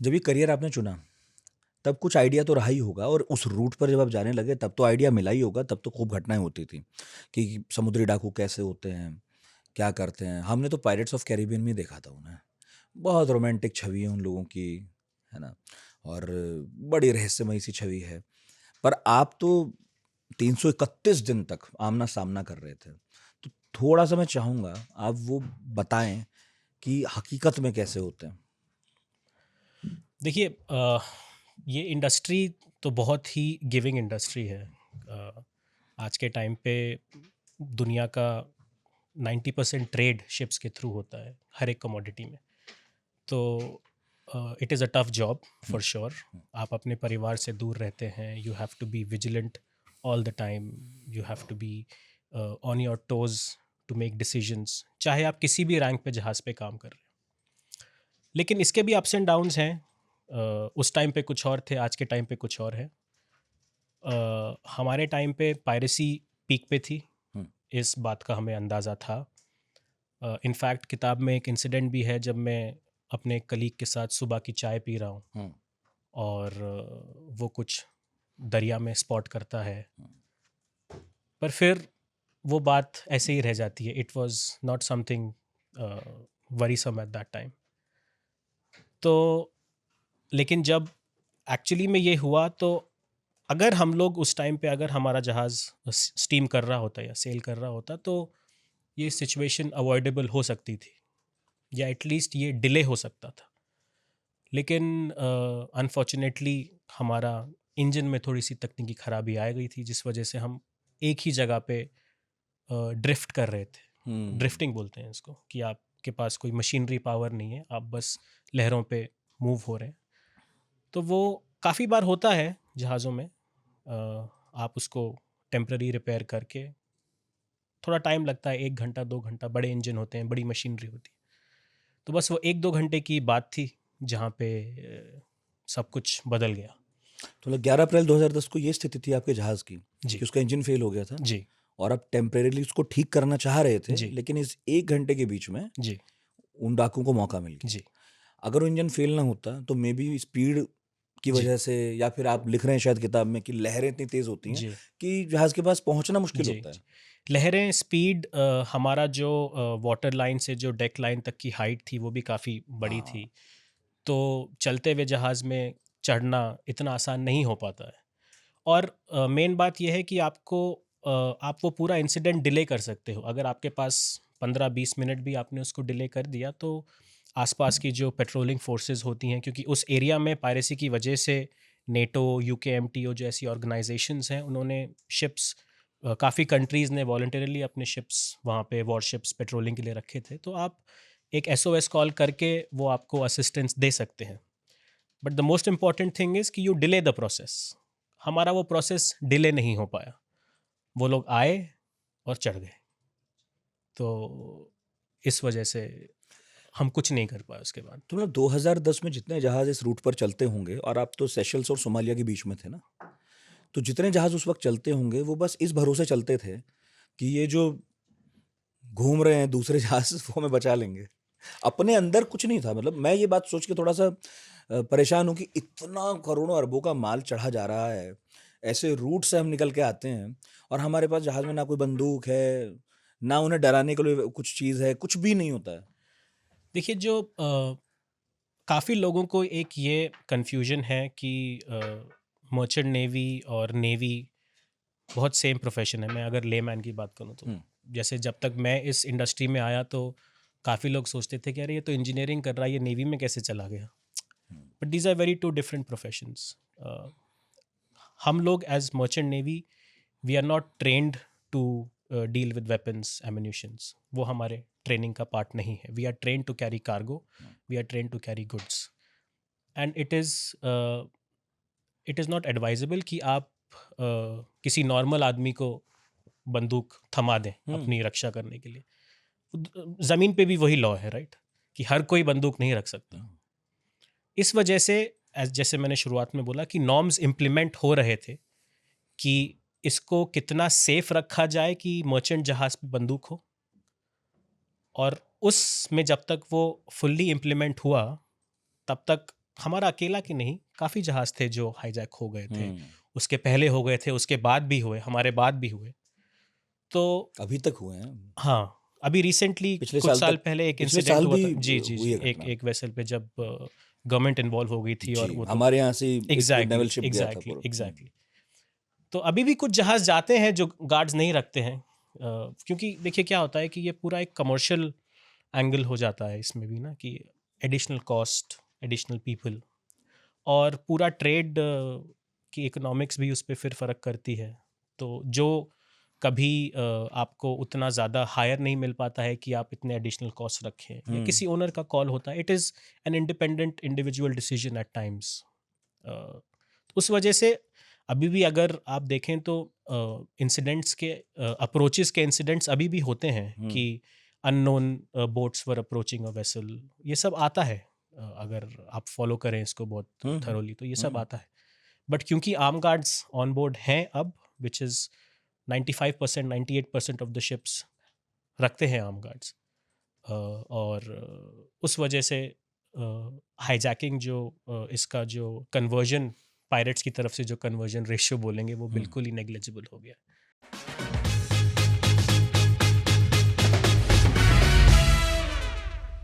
जब ये करियर आपने चुना, तब कुछ आइडिया तो रहा ही होगा और उस रूट पर जब आप जाने लगे तब तो आइडिया मिला ही होगा, तब तो खूब घटनाएँ होती थी कि समुद्री डाकू कैसे होते हैं, क्या करते हैं? हमने तो पायरेट्स ऑफ कैरिबियन में देखा था उन्हें। बहुत रोमांटिक छवि है उन लोगों की, है ना? और बड़ी रहस्यमयी सी छवि है। पर आप तो 331 दिन तक आमना-सामना कर रहे थे। तो थोड़ा-सा मैं चाहूँगा आप वो बताएँ कि हकीकत में कैसे होते हैं? देखिए, ये इंडस्ट्री तो बहुत ही गिविंग इंडस्ट्री है। आज के टाइम पे दुनिया का 90% ट्रेड शिप्स के थ्रू होता है हर एक कमोडिटी में। तो it is a tough job um, for sure. Um, आप अपने परिवार से दूर रहते हैं, you have to be vigilant all the time, you have to be on your toes to make decisions, चाहे आप किसी भी रैंक पे जहाज़ पे काम कर रहे हैं। लेकिन इसके भी अप्स एंड डाउन्स हैं। उस टाइम पे कुछ और थे, आज के टाइम पे कुछ और है। हमारे टाइम पे पायरेसी पीक पे थी, हुँ, इस बात का हमें अंदाज़ा था। इनफैक्ट किताब में एक इंसिडेंट भी है जब मैं अपने कलीग के साथ सुबह की चाय पी रहा हूँ हुँ, और वो कुछ दरिया में स्पॉट करता है, हुँ। पर फिर वो बात ऐसे ही रह जाती है। It was not something worrisome at that time. तो लेकिन जब एक्चुअली में ये हुआ, तो अगर हम लोग उस टाइम पे, अगर हमारा जहाज़ स्टीम कर रहा होता या सेल कर रहा होता, तो ये सिचुएशन अवॉइडेबल हो सकती थी, या एटलीस्ट ये डिले हो सकता था। लेकिन अनफॉर्चुनेटली हमारा इंजन में थोड़ी सी तकनीकी खराबी आ गई थी, जिस वजह से हम एक ही जगह पे ड्रिफ्ट कर रहे थे। हुँ। ड्रिफ्टिंग बोलते हैं इसको, कि आपके पास कोई मशीनरी पावर नहीं है, आप बस लहरों पे मूव हो रहे हैं। तो वो काफ़ी बार होता है जहाज़ों में। आप उसको टेम्पररी रिपेयर करके, थोड़ा टाइम लगता है, 1 घंटा 2 घंटा, बड़े इंजन होते हैं, बड़ी मशीनरी होती है। तो बस वो 1-2 घंटे की बात थी जहाँ पे सब कुछ बदल गया। तो मतलब 11 अप्रैल 2010 को ये स्थिति थी आपके जहाज़ की जी। कि उसका इंजन फ़ेल हो गया था जी। और आप टेम्परेरीली उसको ठीक करना चाह रहे थे, जी। लेकिन इस 1 घंटे के बीच में जी। उन डाकुओं को मौका मिल गया। जी। अगर वो इंजन फ़ेल ना होता, तो मेबी स्पीड की जी। वजह से या फिर आप लिख रहे हैं शायद किताब में कि लहरें इतनी तेज़ होती हैं जी। कि जहाज़ के पास पहुँचना मुश्किल जी। होता है। जी। लहरें, स्पीड, हमारा जो वाटर लाइन से जो डेक लाइन तक की हाइट थी, वो भी काफ़ी बड़ी हाँ। थी। तो चलते हुए जहाज़ में चढ़ना इतना आसान नहीं हो पाता है। और मेन बात ये है कि आप वो पूरा इंसिडेंट डिले कर सकते हो। अगर आपके पास 15-20 मिनट भी आपने उसको डिले कर दिया, तो आसपास की जो पेट्रोलिंग फोर्सेस होती हैं, क्योंकि उस एरिया में पायरेसी की वजह से नेटो, यूकेएमटीओ जैसी ऑर्गेनाइजेशंस हैं, उन्होंने शिप्स, काफ़ी कंट्रीज़ ने वॉलंटरली अपने शिप्स वहाँ पे, वॉरशिप्स पेट्रोलिंग के लिए रखे थे। तो आप एक एसओएस कॉल करके वो आपको असिस्टेंस दे सकते हैं। But the most important thing is कि यू डिले द प्रोसेस। हमारा वो प्रोसेस डिले नहीं हो पाया। वो लोग आए और चढ़ गए। तो इस वजह से हम कुछ नहीं कर पाए उसके बाद। तो मतलब 2010 में जितने जहाज़ इस रूट पर चलते होंगे और आप तो सेशल्स और सोमालिया के बीच में थे ना? तो जितने जहाज़ उस वक़्त चलते होंगे, वो बस इस भरोसे चलते थे कि ये जो घूम रहे हैं दूसरे जहाज़ वो हमें बचा लेंगे। अपने अंदर कुछ नहीं था, मतलब मैं ये बात सोच के थोड़ा-सा परेशान हूँ कि इतना करोड़ों अरबों का माल चढ़ा जा रहा है, ऐसे रूट से हम निकल के आते हैं और हमारे पास जहाज़ में ना कोई बंदूक है, ना उन्हें डराने के लिए कुछ चीज़ है, कुछ भी नहीं होता है। देखिए, जो काफ़ी लोगों को एक ये कन्फ्यूजन है कि मर्चेंट नेवी और नेवी बहुत सेम प्रोफेशन है। मैं अगर लेमैन की बात करूँ तो, हुँ, जैसे जब तक मैं इस इंडस्ट्री में आया, तो काफ़ी लोग सोचते थे कि अरे ये तो इंजीनियरिंग कर रहा है, ये नेवी में कैसे चला गया। Um, but these are very two different professions. हम लोग as merchant navy, we are not trained to deal with weapons, ammunitions. वो हमारे ट्रेनिंग का पार्ट नहीं है। We are train to carry cargo, um, we are train to carry goods. And it is not advisable कि आप किसी normal आदमी को बंदूक थमा दें हुँ, अपनी रक्षा करने के लिए। ज़मीन पे भी वही लॉ है, राइट, कि हर कोई बंदूक नहीं रख सकता। हुँ, इस वजह से, जैसे मैंने शुरुआत में बोला, कि नॉर्म्स इम्प्लीमेंट हो रहे थे कि इसको कितना सेफ रखा जाए कि मर्चेंट जहाज पे बंदूक हो। और उसमें जब तक वो फुल्ली इम्प्लीमेंट हुआ, तब तक हमारा अकेला की नहीं, काफ़ी जहाज़ थे जो हाईजैक हो गए थे। हम्म। उसके पहले हो गए थे, उसके बाद भी हुए, हमारे बाद भी हुए। तो अभी तक हुए हैं। हाँ, अभी रिसेंटली पिछले कुछ साल साल तक, पहले एक पिछले इंसिडेंट साल हुआ भी था। जी, जी, हुई जी। है एक घटना। एक वेसल पे जब गवर्नमेंट इन्वॉल्व हो गई थी, और जी, वो तो हमारे यहाँ से ही एक नेवल एग्ज़ैक्टली, शिप गया था एग्ज़ैक्टली, पूरा। एग्ज़ैक्टली। तो अभी भी कुछ जहाज़ जाते हैं जो गार्ड्स नहीं रखते हैं। क्योंकि देखिए क्या होता है कि ये पूरा एक कमर्शियल एंगल हो जाता है इसमें भी ना, कि एडिशनल कॉस्ट, एडिशनल पीपल, और पूरा ट्रेड की इकोनॉमिक्स भी उस पे फिर फ़र्क करती है। तो जो कभी आपको उतना ज़्यादा हायर नहीं मिल पाता है कि आप इतने एडिशनल कॉस्ट रखें, या किसी ओनर का कॉल होता है, it is an independent individual decision at times. उस वजह से अभी भी अगर आप देखें तो इंसिडेंट्स के अप्रोचेस के इंसिडेंट्स अभी भी होते हैं कि unknown boats were approaching a vessel. ये सब आता है, अगर आप फॉलो करें इसको बहुत थरोली तो ये सब आता है। बट क्योंकि आर्म गार्ड्स ऑन बोर्ड हैं अब, which is 95%, 98% of the ships रखते हैं आर्म गार्ड्स, और उस वजह से हाईजैकिंग जो इसका जो कन्वर्जन, पायरेट्स की तरफ से जो कन्वर्जन रेशियो बोलेंगे, वो बिल्कुल ही नेग्लिजिबल हो गया।